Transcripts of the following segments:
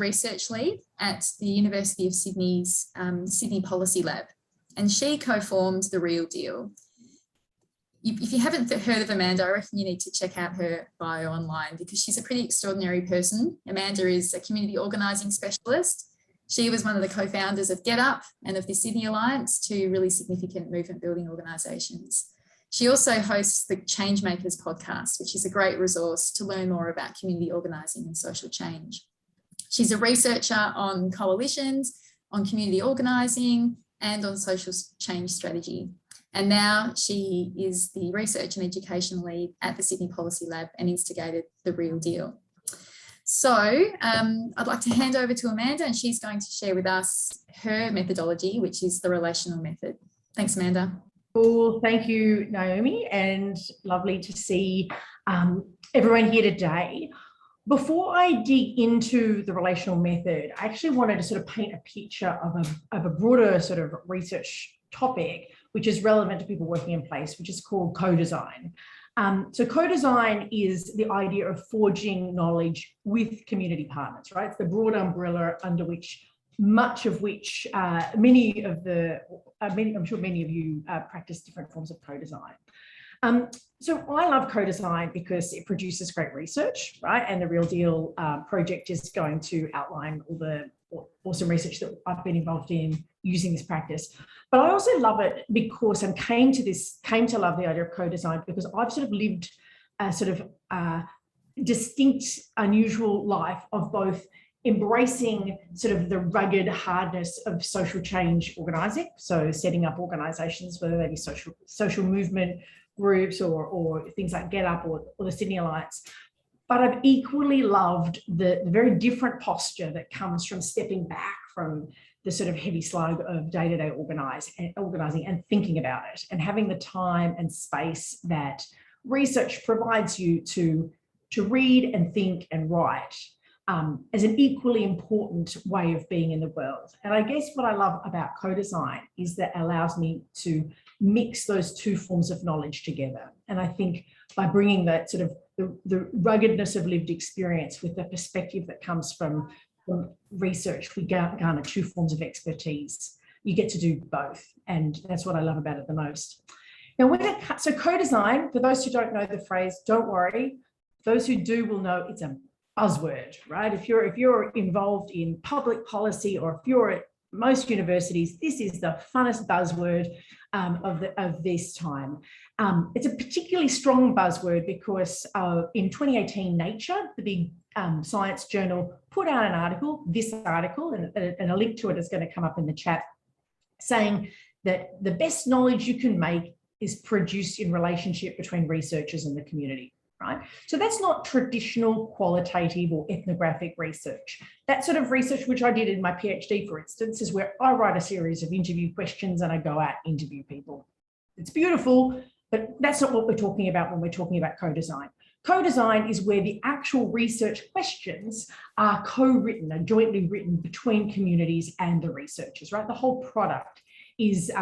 research lead at the University of Sydney's Sydney Policy Lab, and she co-formed The Real Deal. If you haven't heard of Amanda, I reckon you need to check out her bio online because she's a pretty extraordinary person. Amanda is a community organising specialist. She was one of the co-founders of Get Up and of the Sydney Alliance, two really significant movement building organisations. She also hosts the Changemakers podcast, which is a great resource to learn more about community organising and social change. She's a researcher on coalitions, on community organising, and on social change strategy. And now she is the research and education lead at the Sydney Policy Lab and instigated The Real Deal. So I'd like to hand over to Amanda, and she's going to share with us her methodology, which is the relational method. Thanks, Amanda. Cool. Thank you, Naomi, and lovely to see everyone here today. Before I dig into the relational method, I actually wanted to sort of paint a picture of a broader sort of research topic, which is relevant to people working in place, which is called co-design. So co-design is the idea of forging knowledge with community partners, right? It's the broad umbrella under which I'm sure many of you practice different forms of co-design. So I love co-design because it produces great research, right? And the Real Deal project is going to outline all the awesome research that I've been involved in using this practice. But I also love it because I came to love the idea of co-design because I've sort of lived a sort of distinct, unusual life of both embracing sort of the rugged hardness of social change organising, so setting up organisations, whether they be social movement groups or things like Get Up or the Sydney Alliance. But I've equally loved the very different posture that comes from stepping back from the sort of heavy slug of day-to-day organising and thinking about it and having the time and space that research provides you to read and think and write as an equally important way of being in the world. And I guess what I love about co-design is that it allows me to mix those two forms of knowledge together. And I think by bringing that sort of the ruggedness of lived experience with the perspective that comes from research, we garner two forms of expertise. You get to do both. And that's what I love about it the most. Now, so co-design, for those who don't know the phrase, don't worry. Those who do will know it's a buzzword, right? If you're involved in public policy or if you're at most universities, this is the funnest buzzword of this time. It's a particularly strong buzzword because in 2018, Nature, the big science journal, put out an article, and a link to it is going to come up in the chat, saying that the best knowledge you can make is produced in relationship between researchers and the community. Right? So that's not traditional qualitative or ethnographic research. That sort of research, which I did in my PhD, for instance, is where I write a series of interview questions and I go out and interview people. It's beautiful, but that's not what we're talking about when we're talking about co-design. Co-design is where the actual research questions are co-written and jointly written between communities and the researchers, right? The whole product is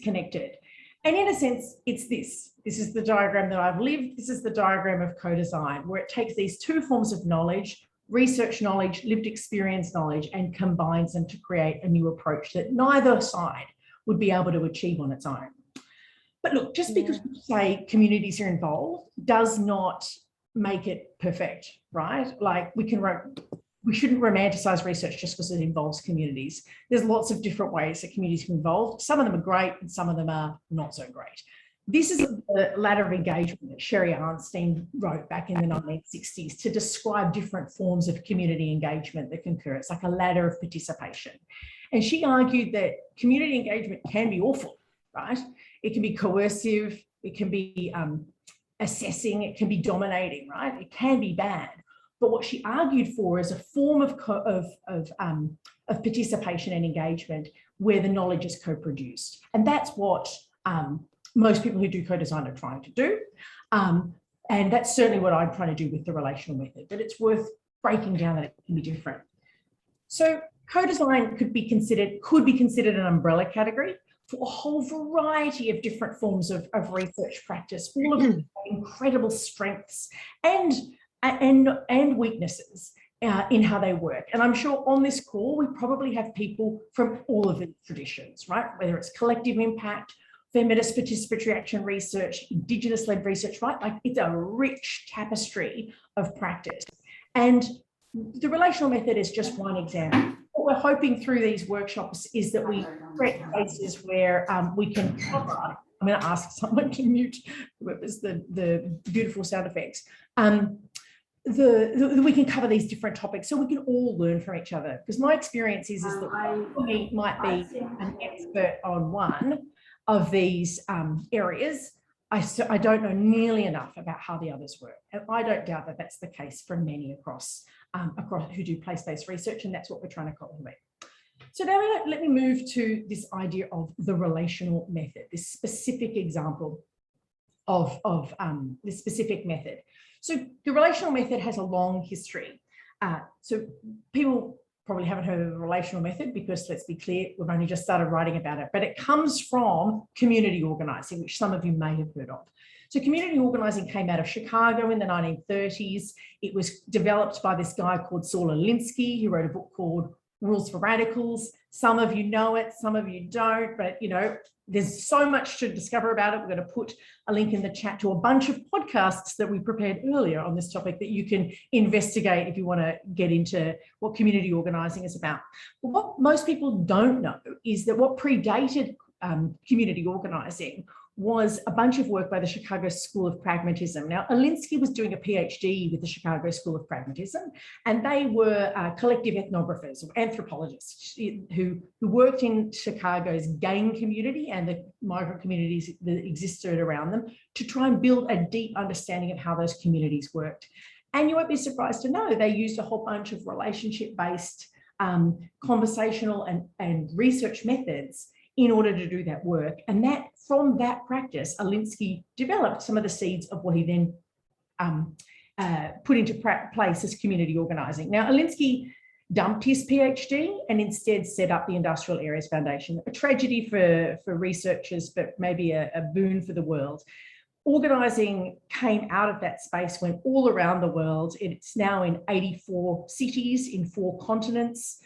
connected. And in a sense, it's this. This is the diagram that I've lived. This is the diagram of co-design, where it takes these two forms of knowledge, research knowledge, lived experience knowledge, and combines them to create a new approach that neither side would be able to achieve on its own. But look, just because we say communities are involved does not make it perfect, right? Like we shouldn't romanticize research just because it involves communities. There's lots of different ways that communities can be involved. Some of them are great and some of them are not so great. This is the ladder of engagement that Sherry Arnstein wrote back in the 1960s to describe different forms of community engagement that can occur. It's like a ladder of participation. And she argued that community engagement can be awful, right? It can be coercive, it can be assessing, it can be dominating, right? It can be bad. But what she argued for is a form of participation and engagement where the knowledge is co-produced. And that's what most people who do co-design are trying to do. And that's certainly what I'm trying to do with the relational method, but it's worth breaking down that it can be different. So co-design could be considered an umbrella category for a whole variety of different forms of research practice, all of incredible strengths and weaknesses. in how they work. And I'm sure on this call, we probably have people from all of the traditions, right? Whether it's collective impact, feminist participatory action research, Indigenous-led research, right? Like it's a rich tapestry of practice. And the relational method is just one example. What we're hoping through these workshops is that we create places where we can cover. I'm going to ask someone to mute whoever's the beautiful sound effects. We can cover these different topics so we can all learn from each other. Because my experience is that I might be an expert on one of these areas. I don't know nearly enough about how the others work. And I don't doubt that that's the case for many across who do place-based research, and that's what we're trying to cultivate. So now let me move to this idea of the relational method, this specific example of this specific method. So the relational method has a long history. So people probably haven't heard of the relational method because, let's be clear, we've only just started writing about it, but it comes from community organizing, which some of you may have heard of. So community organizing came out of Chicago in the 1930s. It was developed by this guy called Saul Alinsky, who wrote a book called Rules for Radicals. Some of you know it, some of you don't, but you know, there's so much to discover about it. We're going to put a link in the chat to a bunch of podcasts that we prepared earlier on this topic that you can investigate if you want to get into what community organizing is about. But what most people don't know is that what predated community organizing was a bunch of work by the Chicago School of Pragmatism. Now, Alinsky was doing a PhD with the Chicago School of Pragmatism, and they were collective ethnographers or anthropologists who worked in Chicago's gang community and the migrant communities that existed around them to try and build a deep understanding of how those communities worked. And you won't be surprised to know they used a whole bunch of relationship-based conversational and research methods in order to do that work. And that from that practice, Alinsky developed some of the seeds of what he then put into place as community organizing. Now, Alinsky dumped his PhD and instead set up the Industrial Areas Foundation, a tragedy for researchers, but maybe a boon for the world. Organizing came out of that space, went all around the world. It's now in 84 cities in 4 continents.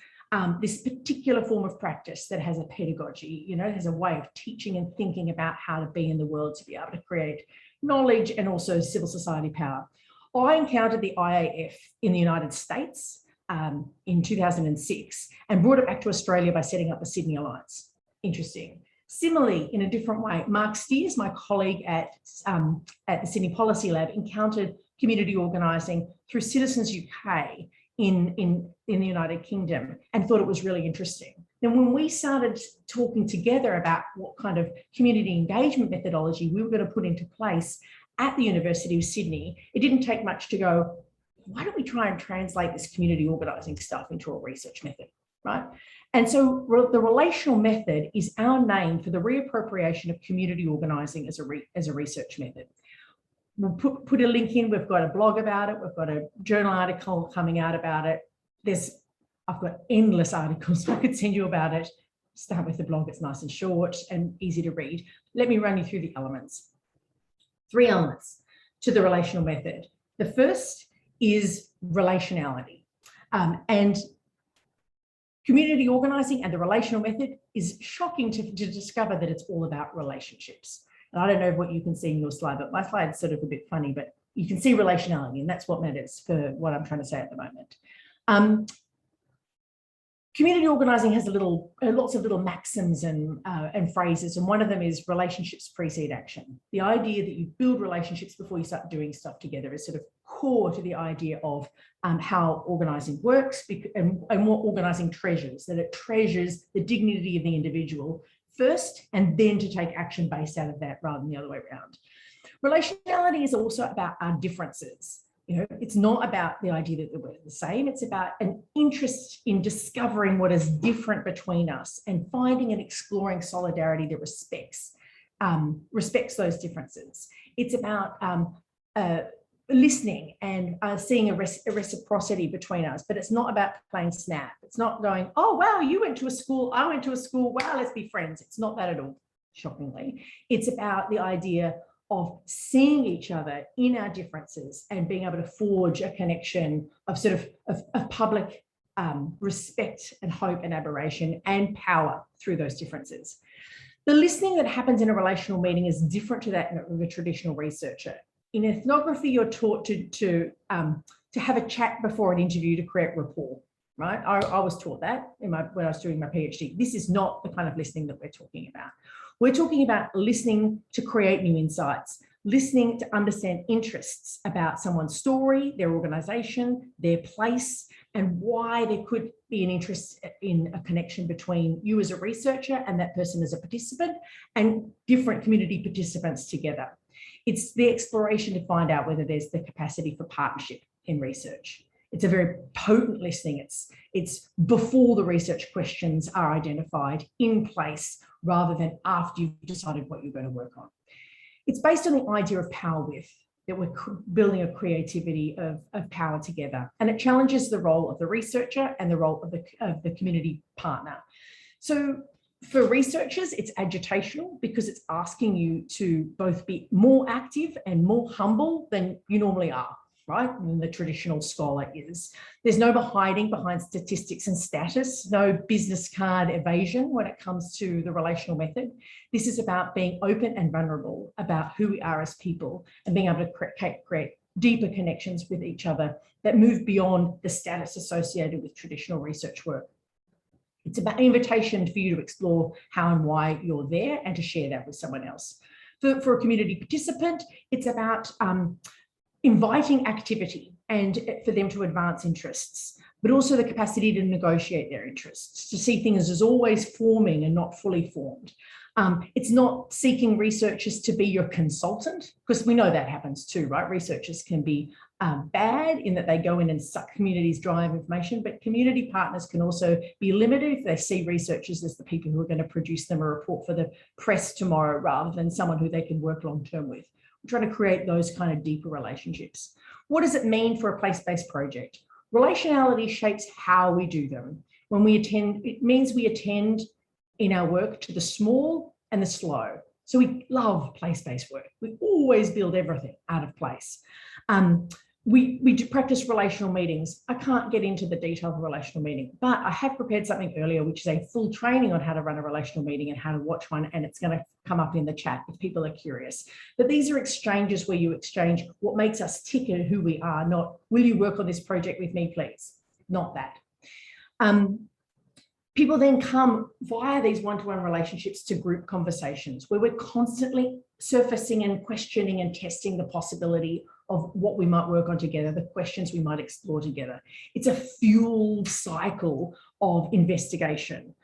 This particular form of practice that has a pedagogy, you know, has a way of teaching and thinking about how to be in the world to be able to create knowledge and also civil society power. I encountered the IAF in the United States in 2006 and brought it back to Australia by setting up the Sydney Alliance. Interesting. Similarly, in a different way, Mark Steers, my colleague at the Sydney Policy Lab, encountered community organising through Citizens UK in the United Kingdom and thought it was really interesting. Then when we started talking together about what kind of community engagement methodology we were going to put into place at the University of Sydney, it didn't take much to go, why don't we try and translate this community organising stuff into a research method, right? And so the relational method is our name for the reappropriation of community organising as a research method. We'll put a link in. We've got a blog about it. We've got a journal article coming out about it. I've got endless articles I could send you about it. Start with the blog. It's nice and short and easy to read. Let me run you through the elements. 3 elements to the relational method. The first is relationality. And community organising and the relational method is shocking to discover that it's all about relationships. And I don't know what you can see in your slide, but my slide's sort of a bit funny, but you can see relationality, and that's what matters for what I'm trying to say at the moment. Community organising has lots of little maxims and phrases, and one of them is relationships precede action. The idea that you build relationships before you start doing stuff together is sort of core to the idea of how organising works and what organising treasures, that it treasures the dignity of the individual first and then to take action based out of that rather than the other way around. Relationality is also about our differences. You know, it's not about the idea that we're the same. It's about an interest in discovering what is different between us and finding and exploring solidarity that respects those differences. It's about listening and seeing a reciprocity between us, but it's not about playing snap. It's not going, oh, wow, you went to a school, I went to a school, wow, let's be friends. It's not that at all, shockingly. It's about the idea of seeing each other in our differences and being able to forge a connection of sort of public respect and hope and admiration and power through those differences. The listening that happens in a relational meeting is different to that of a traditional researcher. In ethnography, you're taught to have a chat before an interview to create rapport, right? I was taught that when I was doing my PhD. This is not the kind of listening that we're talking about. We're talking about listening to create new insights, listening to understand interests about someone's story, their organisation, their place, and why there could be an interest in a connection between you as a researcher and that person as a participant and different community participants together. It's the exploration to find out whether there's the capacity for partnership in research. It's a very potent listening. It's before the research questions are identified, in place, rather than after you've decided what you're going to work on. It's based on the idea of power with, that we're building a creativity of power together. And it challenges the role of the researcher and the role of the community partner. So for researchers, it's agitational because it's asking you to both be more active and more humble than you normally are, right? Than the traditional scholar is. There's no hiding behind statistics and status, no business card evasion when it comes to the relational method. This is about being open and vulnerable about who we are as people and being able to create deeper connections with each other that move beyond the status associated with traditional research work. It's about an invitation for you to explore how and why you're there and to share that with someone else. For a community participant, it's about inviting activity and for them to advance interests, but also the capacity to negotiate their interests, to see things as always forming and not fully formed. It's not seeking researchers to be your consultant, because we know that happens too, right? Researchers can be bad in that they go in and suck communities dry of information, but community partners can also be limited if they see researchers as the people who are going to produce them a report for the press tomorrow rather than someone who they can work long term with. We're trying to create those kind of deeper relationships. What does it mean for a place-based project? Relationality shapes how we do them. When we attend, it means we attend in our work to the small and the slow. So we love place-based work. We always build everything out of place. We do practice relational meetings. I can't get into the detail of a relational meeting, but I have prepared something earlier, which is a full training on how to run a relational meeting and how to watch one, and it's going to come up in the chat if people are curious. But these are exchanges where you exchange what makes us tick and who we are, not will you work on this project with me, please? Not that. People then come via these one-to-one relationships to group conversations where we're constantly surfacing and questioning and testing the possibility of what we might work on together, the questions we might explore together. It's a fueled cycle of investigation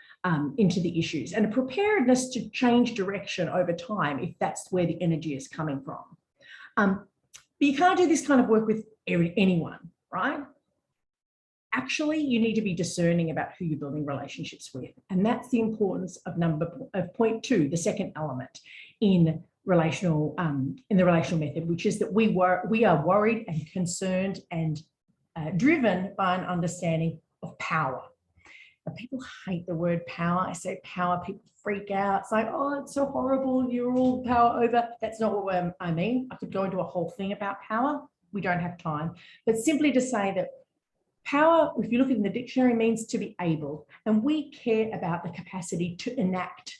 into the issues and a preparedness to change direction over time if that's where the energy is coming from. But you can't do this kind of work with anyone, right? Actually, you need to be discerning about who you're building relationships with. And that's the importance of point 2, the second element in the relational method, which is that we are worried and concerned and driven by an understanding of power. Now, people hate the word power. I say power, people freak out. It's like, oh, it's so horrible. You're all power over. That's not what I mean. I could go into a whole thing about power. We don't have time. But simply to say that power, if you look in the dictionary, means to be able, and we care about the capacity to enact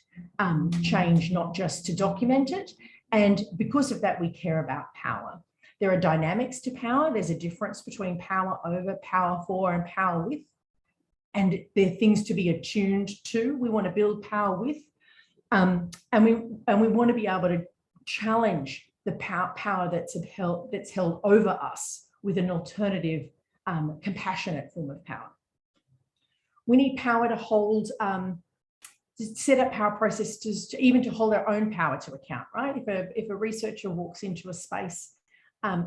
change, not just to document it. And because of that, we care about power. There are dynamics to power. There's a difference between power over, power for, and power with. And there are things to be attuned to. We want to build power with, and we want to be able to challenge the power that's held over us with an alternative, compassionate form of power. We need power to hold, to set up power processes, even to hold our own power to account, right? If a researcher walks into a space,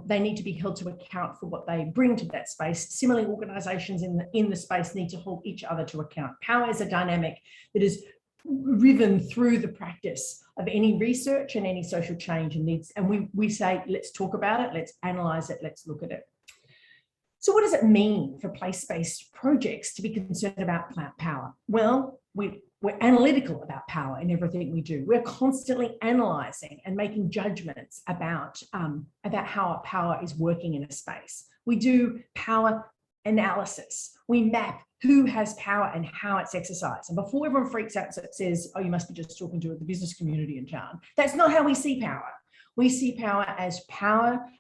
they need to be held to account for what they bring to that space. Similarly, organisations in the space need to hold each other to account. Power is a dynamic that is riven through the practice of any research and any social change, and we say, let's talk about it, let's analyse it, let's look at it. So what does it mean for place-based projects to be concerned about power? Well, we're analytical about power in everything we do. We're constantly analysing and making judgments about how our power is working in a space. We do power analysis. We map who has power and how it's exercised. And before everyone freaks out and says, oh, you must be just talking to the business community in town, that's not how we see power. We see power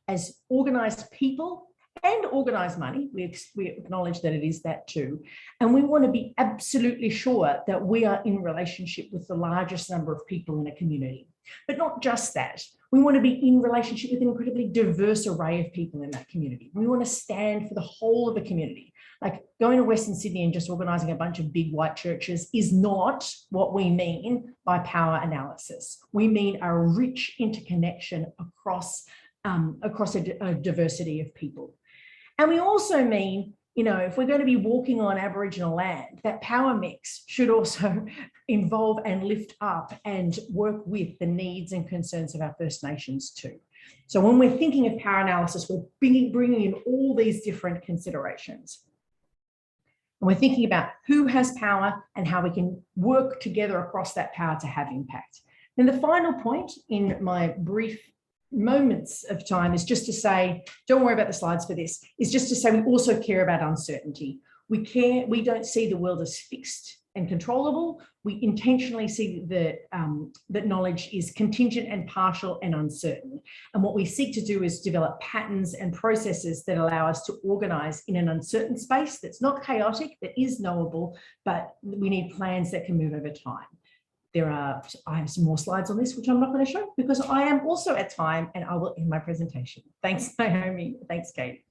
as organised people and organised money. We acknowledge that it is that too. And we want to be absolutely sure that we are in relationship with the largest number of people in a community. But not just that. We want to be in relationship with an incredibly diverse array of people in that community. We want to stand for the whole of the community. Like going to Western Sydney and just organising a bunch of big white churches is not what we mean by power analysis. We mean a rich interconnection across a diversity of people. And we also mean, if we're going to be walking on Aboriginal land, that power mix should also involve and lift up and work with the needs and concerns of our First Nations too. So when we're thinking of power analysis, we're bringing in all these different considerations. And we're thinking about who has power and how we can work together across that power to have impact. Then the final point in my brief moments of time is just to say, don't worry about the slides for this, is just to say we also care about uncertainty. We don't see the world as fixed and controllable. We intentionally see that knowledge is contingent and partial and uncertain. And what we seek to do is develop patterns and processes that allow us to organise in an uncertain space that's not chaotic, that is knowable, but we need plans that can move over time. I have some more slides on this, which I'm not going to show because I am also at time and I will end my presentation. Thanks, Naomi. Thanks, Kate.